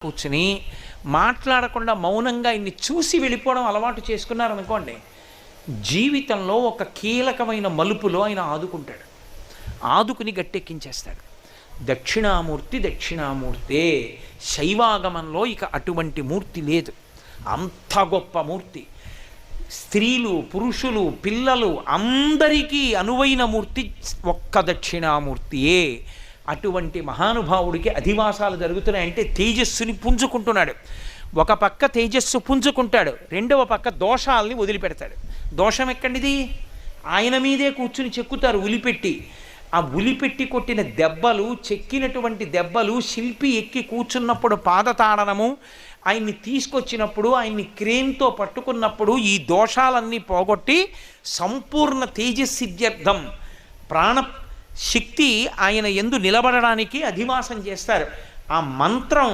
కూర్చుని మాట్లాడకుండా మౌనంగా ఇన్ని చూసి వెళ్ళిపోవడం అలవాటు చేసుకున్నారనుకోండి, జీవితంలో ఒక కీలకమైన మలుపులో ఆయన ఆదుకుంటాడు. ఆదుకుని గట్టెక్కించేస్తాడు. దక్షిణామూర్తి దక్షిణామూర్తే. శైవాగమంలో ఇక అటువంటి మూర్తి లేదు. అంత గొప్ప మూర్తి. స్త్రీలు, పురుషులు, పిల్లలు అందరికీ అనువైన మూర్తి ఒక్క దక్షిణామూర్తియే. అటువంటి మహానుభావుడికి అధివాసాలు జరుగుతున్నాయంటే తేజస్సుని పుంజుకుంటున్నాడు. ఒక పక్క తేజస్సు పుంజుకుంటాడు, రెండవ పక్క దోషాలని వదిలిపెడతాడు. దోషం ఎక్కడిది? ఆయన మీదే కూర్చుని చెక్కుతారు ఉలిపెట్టి. ఆ ఉలిపెట్టి కొట్టిన దెబ్బలు, చెక్కినటువంటి దెబ్బలు, శిల్పి ఎక్కి కూర్చున్నప్పుడు పాదతాడనము, ఆయన్ని తీసుకొచ్చినప్పుడు, ఆయన్ని క్రేన్తో పట్టుకున్నప్పుడు ఈ దోషాలన్నీ పోగొట్టి సంపూర్ణ తేజస్సిద్ధ్యర్థం ప్రాణ శక్తి ఆయన యందు నిలబడడానికి అధివాసం చేస్తారు. ఆ మంత్రం